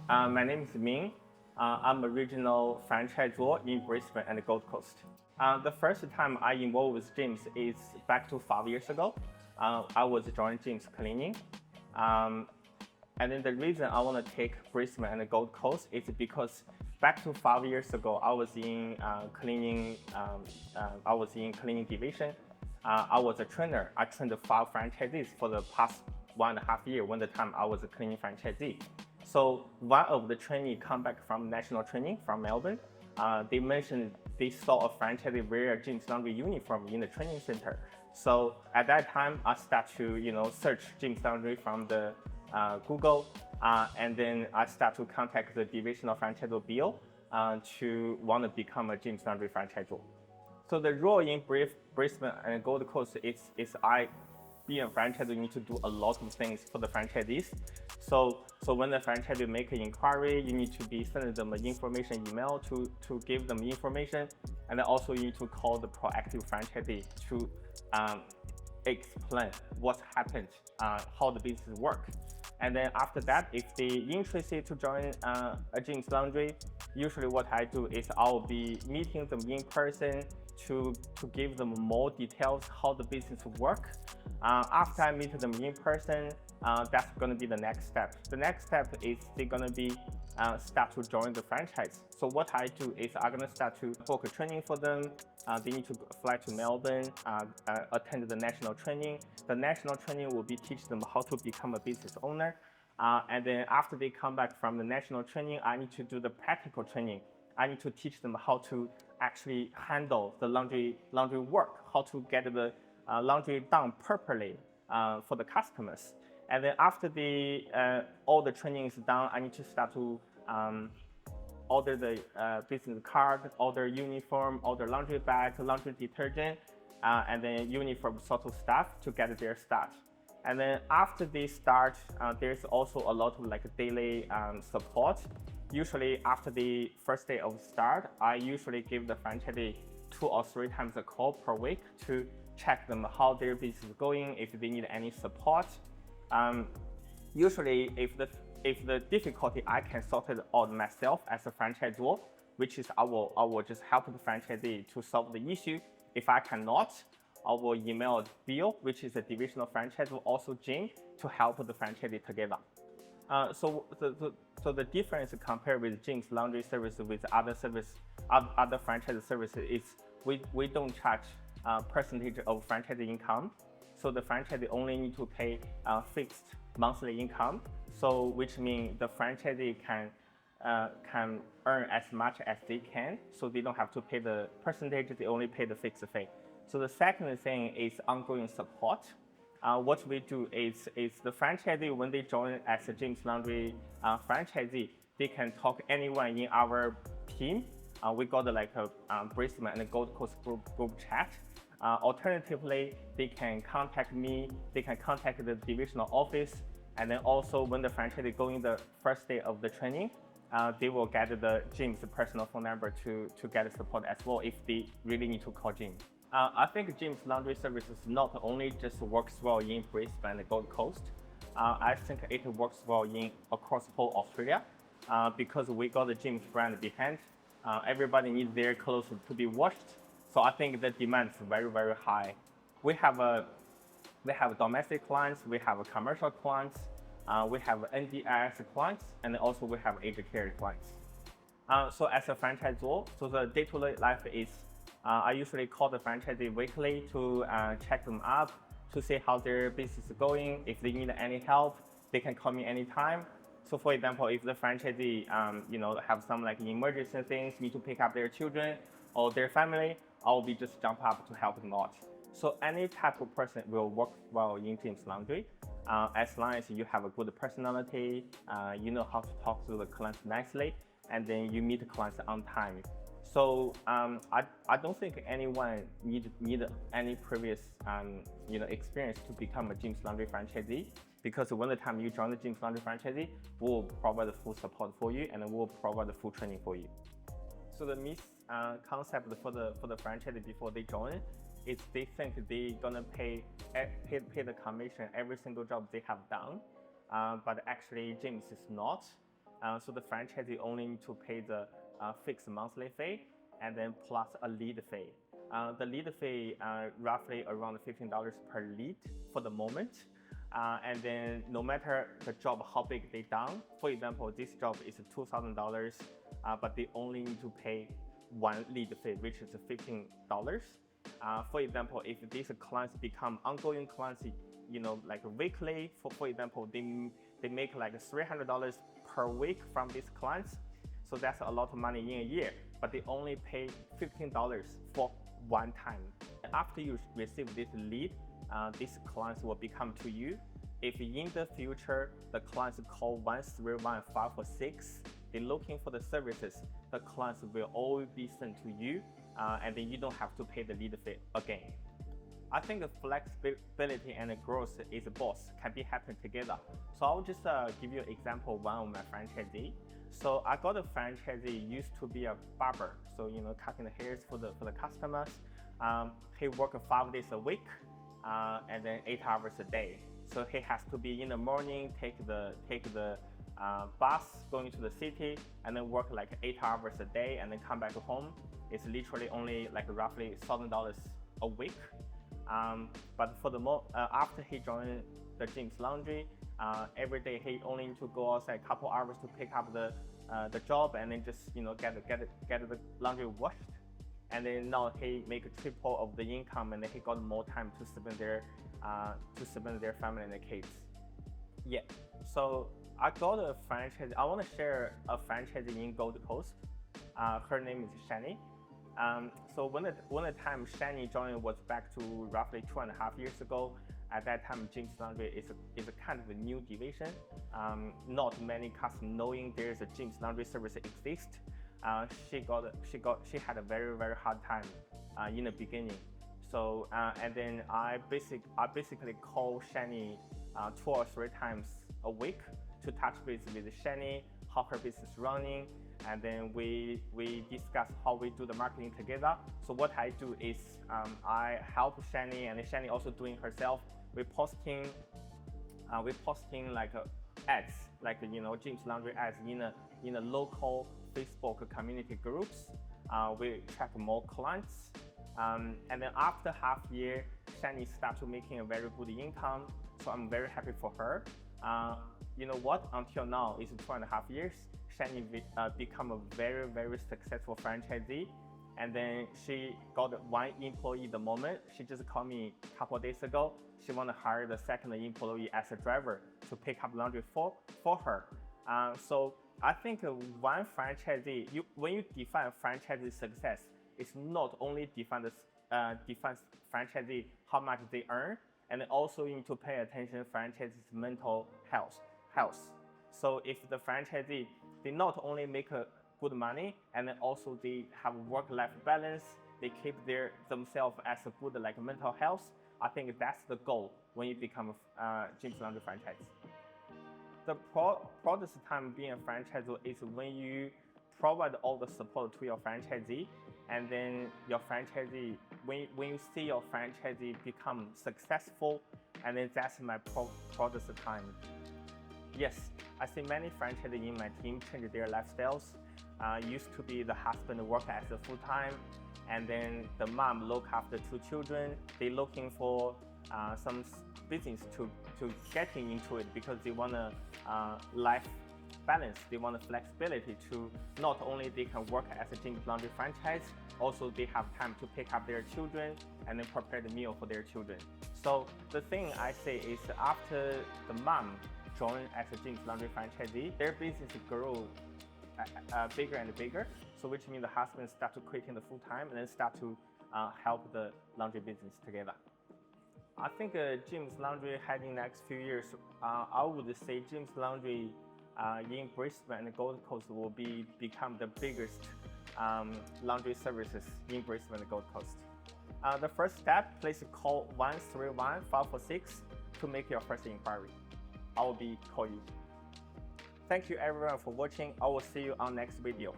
My name is Ming. I'm a regional franchisor in Brisbane and the Gold Coast. The first time I involved with gyms is back to 5 years ago. I was joining gyms cleaning. Um, and then the reason I want to take Brisbane and the Gold Coast is because back to 5 years ago, I was in cleaning. I was in cleaning division. I was a trainer. I trained 5 franchisees for the past 1.5 years when the time I was a cleaning franchisee. So one of the trainees come back from national training from Melbourne. They mentioned they saw a franchisee wear a James Laundry uniform in the training center. So at that time, I start to search James Laundry from the Google, and then I start to contact the divisional franchisor Bill to want to become a James Laundry franchisor. So the role in Brisbane and Gold Coast is I, being a franchisor, you need to do a lot of things for the franchisees. So when the franchisee make an inquiry, you need to be sending them an information email to give them information, and then also you need to call the proactive franchisee to explain what happened, how the business work. And then after that, if they're interested to join a James Laundry, usually what I do is I'll be meeting them in person to give them more details how the business work. After I meet them in person, that's going to be the next step. The next step is they're going to be start to join the franchise. So what I do is I'm going to start to book a training for them. They need to fly to Melbourne, attend the national training. The national training will be teach them how to become a business owner. And then after they come back from the national training, I need to do the practical training. I need to teach them how to actually handle the laundry work, how to get the laundry done properly for the customers. And then after all the training is done, I need to start to order the business card, order uniform, order laundry bag, laundry detergent, and then uniform sort of stuff to get their start. And then after they start, there's also a lot of like daily support. Usually after the first day of start, I usually give the franchisee 2 or 3 times a call per week to check them how their business is going, if they need any support. Usually if the difficulty, I can sort it out myself as a franchisor, which is I will just help the franchisee to solve the issue. If I cannot, I will email Bill, which is a divisional franchisor, also Jim, to help the franchisee together. So the difference compared with Jim's laundry service with other franchise services is we don't charge percentage of franchise income. So the franchisee only need to pay fixed monthly income. So which means the franchisee can earn as much as they can. So they don't have to pay the percentage, they only pay the fixed fee. So the second thing is ongoing support. What we do is the franchisee, when they join as a James Laundry franchisee, they can talk anyone in our team. We got like a Brisbane and Gold Coast group chat. Alternatively, they can contact me, they can contact the divisional office, and then also when the franchisee going the first day of the training, they will get the Jim's personal phone number to get support as well if they really need to call Jim. I think Jim's laundry services not only just works well in Brisbane and Gold Coast, I think it works well across whole Australia because we got the Jim's brand behind. Everybody needs their clothes to be washed, so I think the demand is very, very high. We have domestic clients, we have commercial clients, we have NDIS clients, and also we have aged care clients. So as a franchisor, so the day-to-day life is I usually call the franchisee weekly to check them up, to see how their business is going. If they need any help, they can call me anytime. So for example, if the franchisee have some like emergency things, need to pick up their children or their family, I'll be just jump up to help them out. So any type of person will work well in James Laundry, as long as you have a good personality, you know how to talk to the clients nicely, and then you meet the clients on time. So I don't think anyone need any previous experience to become a James Laundry franchisee, because when the time you join the James Laundry franchisee, we'll provide the full support for you and we'll provide the full training for you. So the misconception for the franchisee before they join is they think they're gonna pay the commission every single job they have done, but actually James is not. So the franchisee only need to pay the fixed monthly fee and then plus a lead fee. The lead fee roughly around $15 per lead for the moment. And then no matter the job how big they done, for example, this job is $2,000, but they only need to pay one lead fee, which is $15. For example, if these clients become ongoing clients, like weekly, for example, they make like $300 per week from these clients. So that's a lot of money in a year, but they only pay $15 for one time. After you receive this lead, these clients will become to you. If in the future, the clients call 131-546, they're looking for the services, the clients will always be sent to you, and then you don't have to pay the lead fee again. I think flexibility and growth is both can be happen together. So I'll just give you an example, one of my franchisee. So I got a franchisee used to be a barber, so cutting the hairs for the customers. He worked 5 days a week, and then 8 hours a day. So he has to be in the morning, take the bus going to the city, and then work like 8 hours a day, and then come back home. It's literally only like roughly $1,000 a week. But for the after he joined the Jim's Laundry, every day he only need to go outside a couple hours to pick up the job, and then just get the laundry washed. And then now he make a triple of the income, and then he got more time to spend their family and the kids. Yeah. So I got a franchise. I want to share a franchisee in Gold Coast. Her name is Shani. So when the time Shani joined was back to roughly 2.5 years ago. At that time, Jim's Laundry is a kind of a new division. Not many customers knowing there's a Jim's Laundry service exist. She had a very, very hard time in the beginning. So and then I basically call Shani 2 or 3 times a week to touch base with Shani, how her business is running, and then we discuss how we do the marketing together. So what I do is I help Shani, and Shani also doing herself. We're posting like ads, like Jim's Laundry ads in a local Facebook community groups. We attract more clients, and then after half year, Shani started making a very good income. So I'm very happy for her. You know what? Until now, it's 2.5 years. Shani become a very, very successful franchisee. And then she got 1 employee the moment. She just called me a couple of days ago. She want to hire the 2nd employee as a driver to pick up laundry for her. So I think one franchisee, when you define franchisee success, it's not only defines franchisee how much they earn, and also you need to pay attention franchisee's mental health. So if the franchisee, they not only make good money, and then also they have work-life balance, they keep themselves as a good mental health, I think that's the goal when you become a Jim's Laundry franchise. The proudest time being a franchisor is when you provide all the support to your franchisee, and then your franchisee, when you see your franchisee become successful, and then that's my proudest time. Yes, I see many franchisees in my team change their lifestyles. Used to be the husband work as a full-time, and then the mom look after 2 children. They're looking for some business to getting into it because they want a life balance. They want a flexibility to not only they can work as a Jim's Laundry franchise, also they have time to pick up their children and then prepare the meal for their children. So the thing I say is after the mom join as a Jim's Laundry franchisee, their business grow bigger and bigger. So which means the husband start to quitting the full time and then start to help the laundry business together. I think Jim's Laundry heading next few years, I would say Jim's Laundry in Brisbane and Gold Coast will become the biggest laundry services in Brisbane and Gold Coast. The first step, please call 131-546 to make your first inquiry. I will call you. Thank you everyone for watching. I will see you on next video.